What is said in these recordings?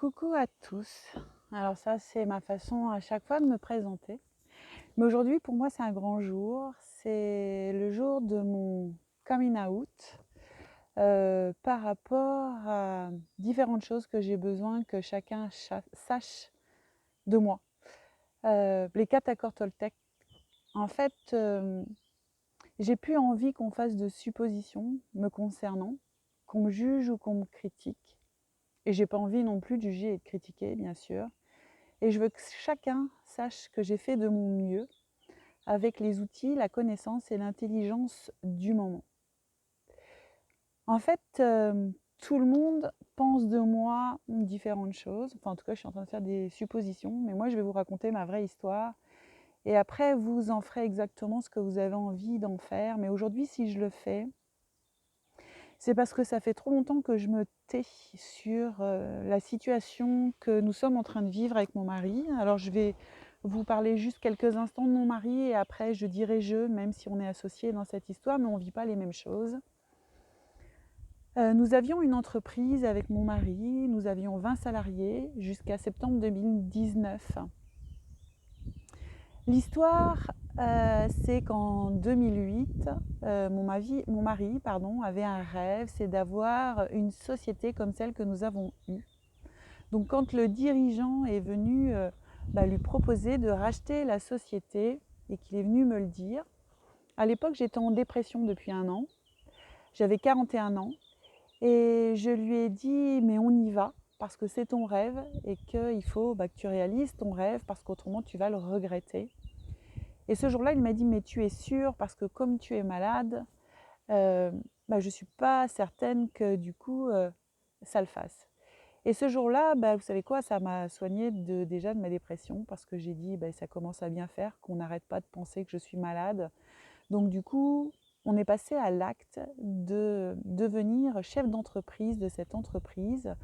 Coucou à tous. Alors ça, c'est ma façon à chaque fois de me présenter. Mais aujourd'hui, pour moi, c'est un grand jour. C'est le jour de mon coming out par rapport à différentes choses que j'ai besoin que chacun sache de moi. Les 4 accords Toltec. En fait, j'ai plus envie qu'on fasse de suppositions me concernant, qu'on me juge ou qu'on me critique. Et j'ai pas envie non plus de juger et de critiquer, bien sûr. Et je veux que chacun sache que j'ai fait de mon mieux avec les outils, la connaissance et l'intelligence du moment. En fait, tout le monde pense de moi différentes choses. Enfin, en tout cas, je suis en train de faire des suppositions, mais moi, je vais vous raconter ma vraie histoire. Et après, vous en ferez exactement ce que vous avez envie d'en faire. Mais aujourd'hui, si je le fais, c'est parce que ça fait trop longtemps que je me tais sur la situation que nous sommes en train de vivre avec mon mari. Alors je vais vous parler juste quelques instants de mon mari et après je dirai je, même si on est associés dans cette histoire, mais on ne vit pas les mêmes choses. Nous avions une entreprise avec mon mari, nous avions 20 salariés jusqu'à septembre 2019. L'histoire, c'est qu'en 2008, mon mari avait un rêve, c'est d'avoir une société comme celle que nous avons eue. Donc quand le dirigeant est venu lui proposer de racheter la société et qu'il est venu me le dire, à l'époque j'étais en dépression depuis 1 an, j'avais 41 ans et je lui ai dit mais on y va parce que c'est ton rêve et qu'il faut que tu réalises ton rêve parce qu'autrement tu vas le regretter. Et ce jour-là, il m'a dit « mais tu es sûre parce que comme tu es malade, je ne suis pas certaine que du coup, ça le fasse. » Et ce jour-là, vous savez quoi, ça m'a soignée déjà de ma dépression parce que j'ai dit ça commence à bien faire, qu'on n'arrête pas de penser que je suis malade. Donc du coup, on est passé à l'acte de devenir chef d'entreprise de cette entreprise.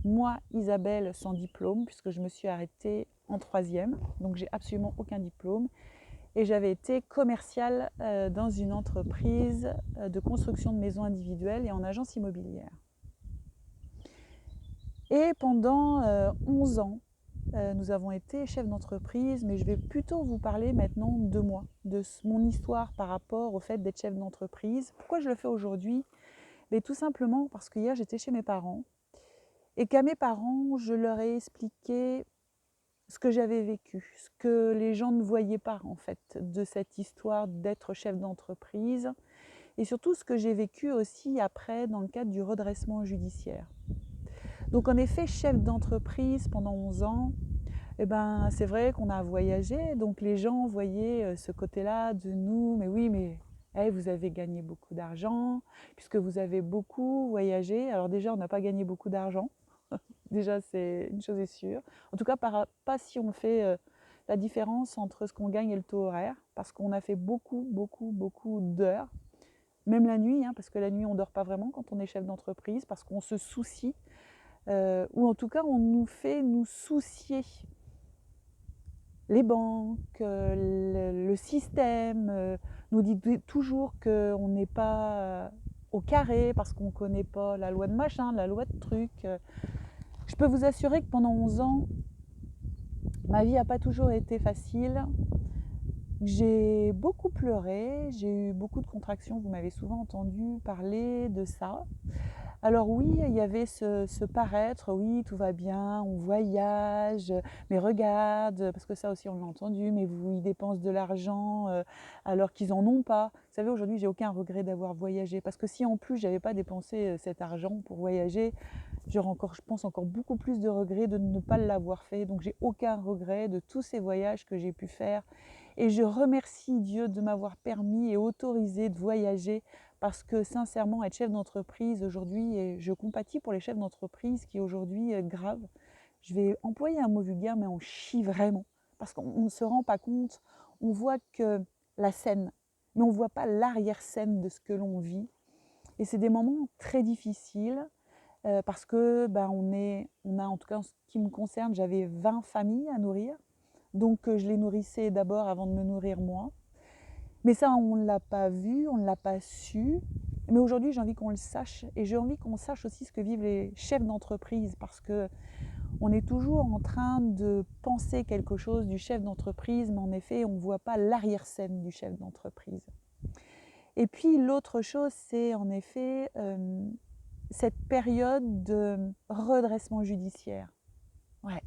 Moi, Isabelle, sans diplôme, puisque je me suis arrêtée en 3e, donc j'ai absolument aucun diplôme. Et j'avais été commerciale dans une entreprise de construction de maisons individuelles et en agence immobilière. Et pendant 11 ans, nous avons été chefs d'entreprise, mais je vais plutôt vous parler maintenant de moi, de mon histoire par rapport au fait d'être chef d'entreprise. Pourquoi je le fais aujourd'hui? Tout simplement parce que hier j'étais chez mes parents et qu'à mes parents, je leur ai expliqué ce que j'avais vécu, ce que les gens ne voyaient pas en fait de cette histoire d'être chef d'entreprise et surtout ce que j'ai vécu aussi après dans le cadre du redressement judiciaire. Donc en effet, chef d'entreprise pendant 11 ans, c'est vrai qu'on a voyagé, donc les gens voyaient ce côté-là de nous, mais oui, mais vous avez gagné beaucoup d'argent, puisque vous avez beaucoup voyagé. Alors déjà, on n'a pas gagné beaucoup d'argent, déjà c'est une chose est sûre. En tout cas, pas si on fait la différence entre ce qu'on gagne et le taux horaire, parce qu'on a fait beaucoup d'heures, même la nuit, parce que la nuit on ne dort pas vraiment quand on est chef d'entreprise, parce qu'on se soucie, ou en tout cas on nous fait nous soucier. Les banques, le système nous dit toujours qu'on n'est pas au carré parce qu'on ne connaît pas la loi de machin, la loi de truc. Je peux vous assurer que pendant 11 ans, ma vie n'a pas toujours été facile. J'ai beaucoup pleuré, j'ai eu beaucoup de contractions, vous m'avez souvent entendu parler de ça. Alors oui, il y avait ce paraître, oui, tout va bien, on voyage, mais regarde, parce que ça aussi on l'a entendu, mais ils dépensent de l'argent alors qu'ils n'en ont pas. Vous savez, aujourd'hui, j'ai aucun regret d'avoir voyagé, parce que si en plus j'avais pas dépensé cet argent pour voyager, j'aurais encore, je pense, encore beaucoup plus de regrets de ne pas l'avoir fait. Donc j'ai aucun regret de tous ces voyages que j'ai pu faire. Et je remercie Dieu de m'avoir permis et autorisé de voyager parce que sincèrement, être chef d'entreprise aujourd'hui, et je compatis pour les chefs d'entreprise qui aujourd'hui grave, je vais employer un mot vulgaire, mais on chie vraiment. Parce qu'on ne se rend pas compte, on voit que la scène, mais on ne voit pas l'arrière-scène de ce que l'on vit. Et c'est des moments très difficiles parce que on a, en tout cas en ce qui me concerne, j'avais 20 familles à nourrir. Donc je les nourrissais d'abord avant de me nourrir moi. Mais ça, on ne l'a pas vu, on ne l'a pas su. Mais aujourd'hui, j'ai envie qu'on le sache. Et j'ai envie qu'on sache aussi ce que vivent les chefs d'entreprise. Parce que On est toujours en train de penser quelque chose du chef d'entreprise, mais en effet, on ne voit pas l'arrière-scène du chef d'entreprise. Et puis l'autre chose, c'est en effet cette période de redressement judiciaire. Ouais.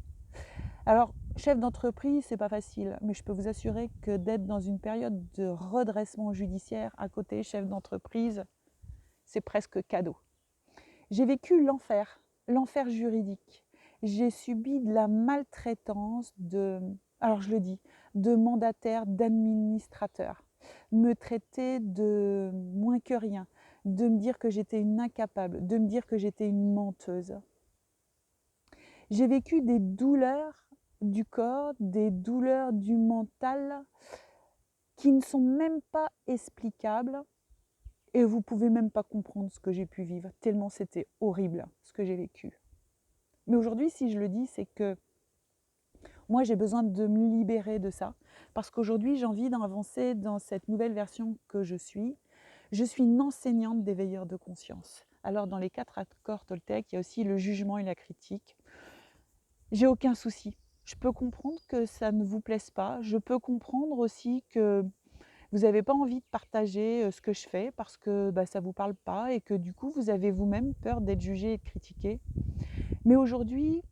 Alors, chef d'entreprise, c'est pas facile, mais je peux vous assurer que d'être dans une période de redressement judiciaire à côté chef d'entreprise, c'est presque cadeau. J'ai vécu l'enfer juridique. J'ai subi de la maltraitance alors je le dis, de mandataires, d'administrateurs. Me traiter de moins que rien, de me dire que j'étais une incapable, de me dire que j'étais une menteuse. J'ai vécu des douleurs du corps, des douleurs du mental qui ne sont même pas explicables et vous pouvez même pas comprendre ce que j'ai pu vivre, tellement c'était horrible ce que j'ai vécu. Mais aujourd'hui, si je le dis, c'est que moi, j'ai besoin de me libérer de ça parce qu'aujourd'hui, j'ai envie d'avancer dans cette nouvelle version que je suis. Je suis une enseignante d'éveilleurs de conscience. Alors, dans les 4 accords Toltec, il y a aussi le jugement et la critique. J'ai aucun souci. Je peux comprendre que ça ne vous plaise pas. Je peux comprendre aussi que vous n'avez pas envie de partager ce que je fais parce que ça ne vous parle pas et que du coup, vous avez vous-même peur d'être jugé et de critiqué. Mais aujourd'hui,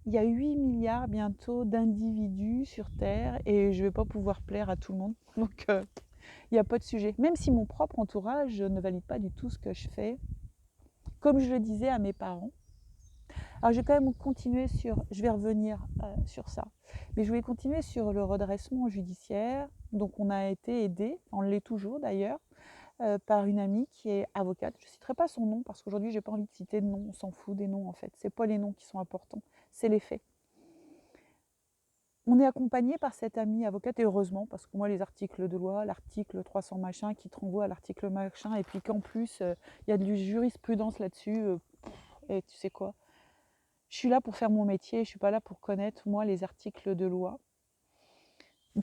il y a 8 milliards bientôt d'individus sur Terre et je ne vais pas pouvoir plaire à tout le monde. Donc, il n'y a pas de sujet. Même si mon propre entourage ne valide pas du tout ce que je fais, comme je le disais à mes parents. Alors, je vais quand même continuer je vais revenir sur ça. Mais je voulais continuer sur le redressement judiciaire. Donc, on a été aidé, on l'est toujours d'ailleurs, par une amie qui est avocate. Je ne citerai pas son nom parce qu'aujourd'hui, je n'ai pas envie de citer de nom. On s'en fout des noms en fait. Ce n'est pas les noms qui sont importants, c'est les faits. On est accompagné par cette amie avocate, et heureusement, parce que moi, les articles de loi, l'article 300 machin, qui te renvoie à l'article machin, et puis qu'en plus, il y a de la jurisprudence là-dessus, et tu sais quoi, je suis là pour faire mon métier, je ne suis pas là pour connaître, moi, les articles de loi.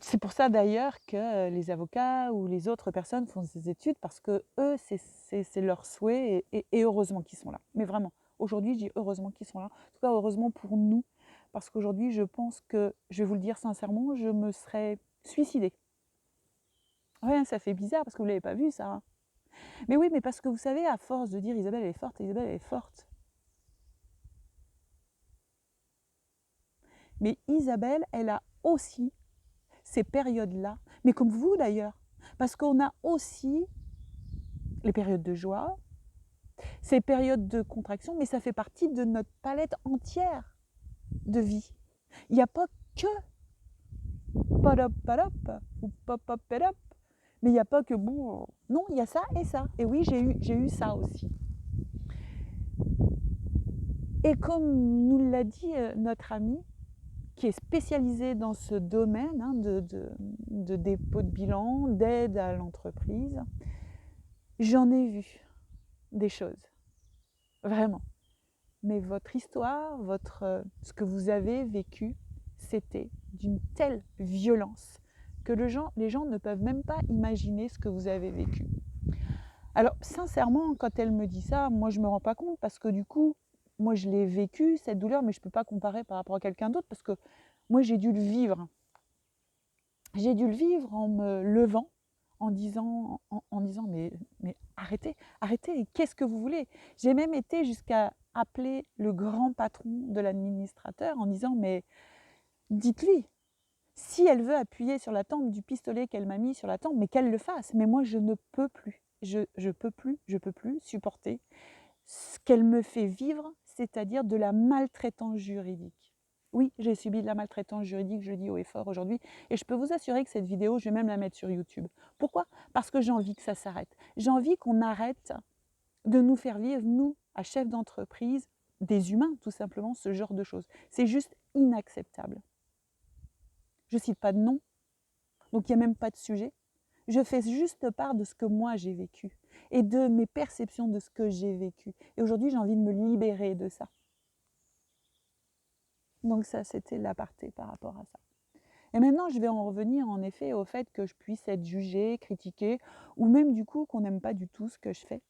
C'est pour ça d'ailleurs que les avocats ou les autres personnes font ces études, parce que eux, c'est leur souhait, et heureusement qu'ils sont là. Mais vraiment, aujourd'hui, je dis heureusement qu'ils sont là. En tout cas, heureusement pour nous, parce qu'aujourd'hui, je pense que, je vais vous le dire sincèrement, je me serais suicidée. Ouais, ça fait bizarre, parce que vous ne l'avez pas vu, ça. Hein. Mais oui, mais parce que vous savez, à force de dire Isabelle, elle est forte, Isabelle, elle est forte. Mais Isabelle, elle a aussi ces périodes-là, mais comme vous d'ailleurs, parce qu'on a aussi les périodes de joie, ces périodes de contraction, mais ça fait partie de notre palette entière de vie. Il n'y a pas que padop padop ou pop pop padop, mais il n'y a pas que bon. Non, il y a ça et ça. Et oui, j'ai eu ça aussi. Et comme nous l'a dit notre ami, qui est spécialisé dans ce domaine de dépôt de bilan, d'aide à l'entreprise, j'en ai vu des choses, vraiment. Mais votre histoire, ce que vous avez vécu, c'était d'une telle violence que les gens ne peuvent même pas imaginer ce que vous avez vécu. Alors, sincèrement, quand elle me dit ça, moi, je ne me rends pas compte parce que du coup, moi, je l'ai vécu, cette douleur, mais je ne peux pas comparer par rapport à quelqu'un d'autre parce que moi, j'ai dû le vivre. J'ai dû le vivre en me levant, en disant mais arrêtez, arrêtez, qu'est-ce que vous voulez? J'ai même été jusqu'à appeler le grand patron de l'administrateur en disant mais dites-lui, si elle veut appuyer sur la tempe du pistolet qu'elle m'a mis sur la tempe, mais qu'elle le fasse. Mais moi, je ne peux plus. Je peux plus supporter ce qu'elle me fait vivre, c'est-à-dire de la maltraitance juridique. Oui, j'ai subi de la maltraitance juridique, je le dis haut et fort aujourd'hui, et je peux vous assurer que cette vidéo, je vais même la mettre sur YouTube. Pourquoi? Parce que j'ai envie que ça s'arrête. J'ai envie qu'on arrête de nous faire vivre, nous, à chefs d'entreprise, des humains, tout simplement, ce genre de choses. C'est juste inacceptable. Je ne cite pas de nom, donc il n'y a même pas de sujet. Je fais juste part de ce que moi j'ai vécu et de mes perceptions de ce que j'ai vécu. Et aujourd'hui, j'ai envie de me libérer de ça. Donc ça, c'était l'aparté par rapport à ça. Et maintenant, je vais en revenir en effet au fait que je puisse être jugée, critiquée, ou même du coup qu'on n'aime pas du tout ce que je fais.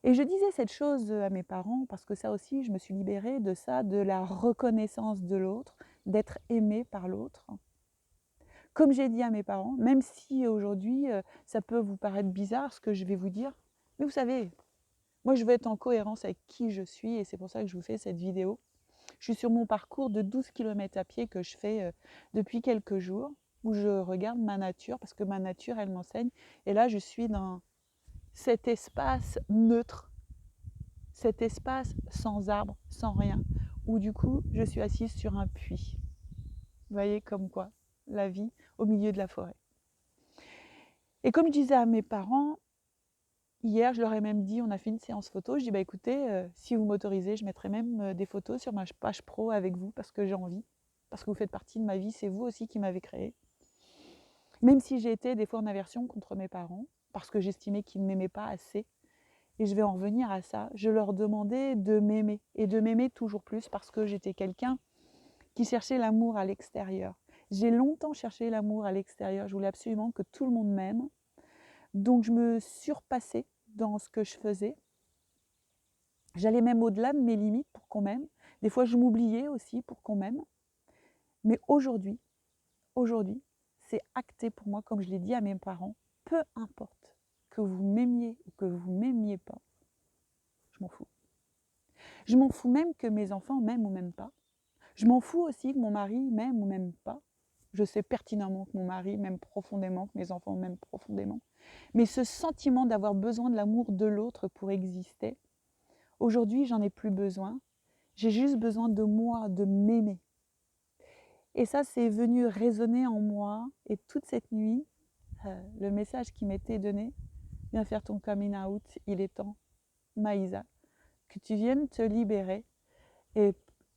Et je disais cette chose à mes parents parce que ça aussi, je me suis libérée de ça, de la reconnaissance de l'autre, d'être aimée par l'autre. Comme j'ai dit à mes parents, même si aujourd'hui, ça peut vous paraître bizarre ce que je vais vous dire, mais vous savez, moi je veux être en cohérence avec qui je suis et c'est pour ça que je vous fais cette vidéo. Je suis sur mon parcours de 12 km à pied que je fais depuis quelques jours, où je regarde ma nature, parce que ma nature, elle m'enseigne. Et là, je suis dans cet espace neutre, cet espace sans arbre, sans rien, où du coup, je suis assise sur un puits. Vous voyez comme quoi, la vie au milieu de la forêt. Et comme je disais à mes parents, hier, je leur ai même dit, on a fait une séance photo, je dis, bah écoutez, si vous m'autorisez, je mettrai même des photos sur ma page pro avec vous, parce que j'ai envie, parce que vous faites partie de ma vie, c'est vous aussi qui m'avez créée. Même si j'ai été des fois en aversion contre mes parents, parce que j'estimais qu'ils ne m'aimaient pas assez, et je vais en revenir à ça, je leur demandais de m'aimer, et de m'aimer toujours plus, parce que j'étais quelqu'un qui cherchait l'amour à l'extérieur. J'ai longtemps cherché l'amour à l'extérieur, je voulais absolument que tout le monde m'aime, donc je me surpassais dans ce que je faisais. J'allais même au-delà de mes limites pour qu'on m'aime. Des fois, je m'oubliais aussi pour qu'on m'aime. Mais aujourd'hui, c'est acté pour moi, comme je l'ai dit à mes parents, peu importe que vous m'aimiez ou que vous m'aimiez pas, je m'en fous. Je m'en fous même que mes enfants m'aiment ou m'aiment pas. Je m'en fous aussi que mon mari m'aime ou m'aime pas. Je sais pertinemment que mon mari m'aime profondément, que mes enfants m'aiment profondément. Mais ce sentiment d'avoir besoin de l'amour de l'autre pour exister, aujourd'hui, j'en ai plus besoin. J'ai juste besoin de moi, de m'aimer. Et ça, c'est venu résonner en moi. Et toute cette nuit, le message qui m'était donné, viens faire ton coming out, il est temps, Maïsa, que tu viennes te libérer. Et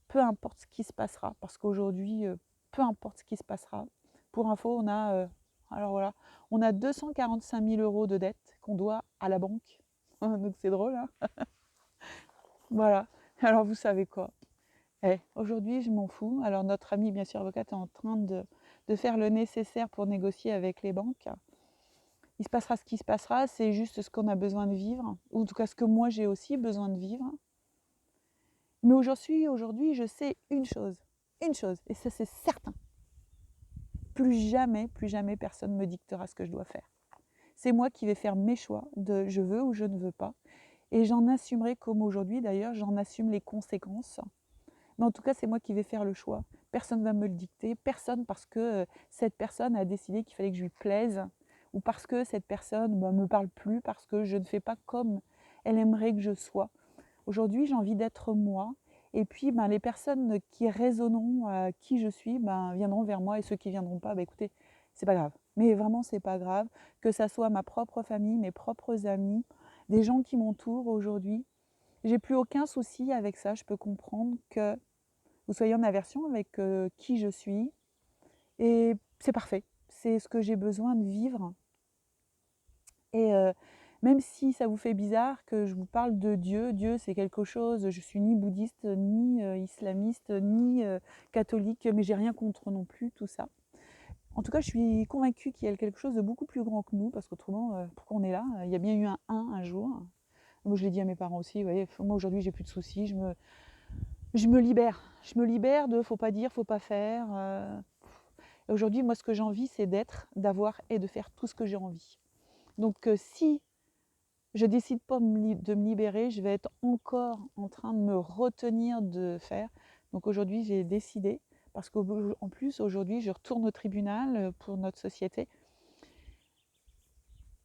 peu importe ce qui se passera, parce qu'aujourd'hui, peu importe ce qui se passera. Pour info, alors voilà, on a 245 000 € de dette qu'on doit à la banque. Donc c'est drôle, hein. Voilà. Alors vous savez quoi? Aujourd'hui, je m'en fous. Alors notre amie, bien sûr, avocate, est en train de faire le nécessaire pour négocier avec les banques. Il se passera ce qui se passera, c'est juste ce qu'on a besoin de vivre, ou en tout cas ce que moi j'ai aussi besoin de vivre. Mais aujourd'hui, je sais une chose, et ça c'est certain. Plus jamais personne ne me dictera ce que je dois faire. C'est moi qui vais faire mes choix de je veux ou je ne veux pas. Et j'en assumerai, comme aujourd'hui d'ailleurs, j'en assume les conséquences. Mais en tout cas, c'est moi qui vais faire le choix. Personne ne va me le dicter. Personne parce que cette personne a décidé qu'il fallait que je lui plaise. Ou parce que cette personne ne me parle plus, parce que je ne fais pas comme elle aimerait que je sois. Aujourd'hui, j'ai envie d'être moi. Et puis, les personnes qui résonneront à qui je suis viendront vers moi. Et ceux qui ne viendront pas, écoutez, c'est pas grave. Mais vraiment, c'est pas grave. Que ça soit ma propre famille, mes propres amis, des gens qui m'entourent aujourd'hui. J'ai plus aucun souci avec ça. Je peux comprendre que vous soyez en aversion avec qui je suis. Et c'est parfait. C'est ce que j'ai besoin de vivre. Et même si ça vous fait bizarre que je vous parle de Dieu, Dieu c'est quelque chose, je suis ni bouddhiste, ni islamiste, ni catholique, mais j'ai rien contre non plus tout ça. En tout cas, je suis convaincue qu'il y a quelque chose de beaucoup plus grand que nous, parce qu'autrement, pourquoi on est là? Il y a bien eu un jour. Moi, je l'ai dit à mes parents aussi, vous voyez, moi aujourd'hui j'ai plus de soucis, je me libère. Je me libère de faut pas dire, faut pas faire. Aujourd'hui, moi ce que j'ai envie, c'est d'être, d'avoir et de faire tout ce que j'ai envie. Donc si je décide pas de me libérer, je vais être encore en train de me retenir de faire. Donc aujourd'hui, j'ai décidé, parce qu'en plus, aujourd'hui, je retourne au tribunal pour notre société.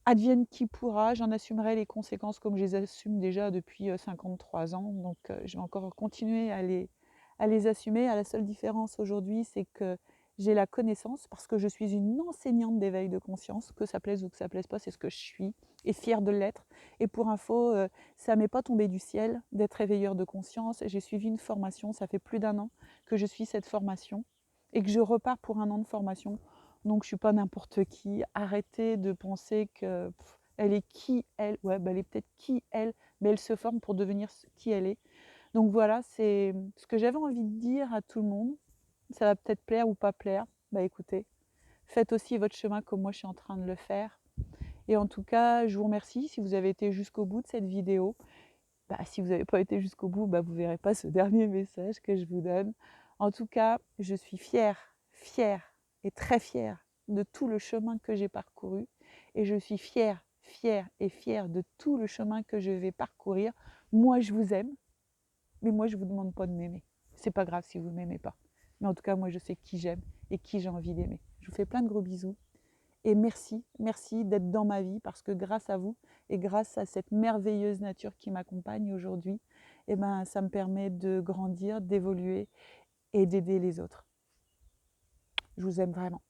Advienne qui pourra, j'en assumerai les conséquences comme je les assume déjà depuis 53 ans. Donc je vais encore continuer à les assumer. La seule différence aujourd'hui, c'est que j'ai la connaissance, parce que je suis une enseignante d'éveil de conscience, que ça plaise ou que ça plaise pas, c'est ce que je suis, et fière de l'être. Et pour info, ça m'est pas tombé du ciel d'être éveilleur de conscience. J'ai suivi une formation, ça fait plus d'1 an que je suis cette formation, et que je repars pour 1 an de formation. Donc je suis pas n'importe qui. Arrêtez de penser que elle est qui elle. Ouais, elle est peut-être qui elle, mais elle se forme pour devenir qui elle est. Donc voilà, c'est ce que j'avais envie de dire à tout le monde. Ça va peut-être plaire ou pas plaire. Écoutez, faites aussi votre chemin comme moi je suis en train de le faire. Et en tout cas, je vous remercie si vous avez été jusqu'au bout de cette vidéo. Si vous n'avez pas été jusqu'au bout, vous ne verrez pas ce dernier message que je vous donne. En tout cas, je suis fière et très fière de tout le chemin que j'ai parcouru. Et je suis fière de tout le chemin que je vais parcourir. Moi, je vous aime, mais moi, je ne vous demande pas de m'aimer. C'est pas grave si vous ne m'aimez pas. Mais en tout cas, moi, je sais qui j'aime et qui j'ai envie d'aimer. Je vous fais plein de gros bisous. Et merci d'être dans ma vie parce que grâce à vous et grâce à cette merveilleuse nature qui m'accompagne aujourd'hui, ça me permet de grandir, d'évoluer et d'aider les autres. Je vous aime vraiment.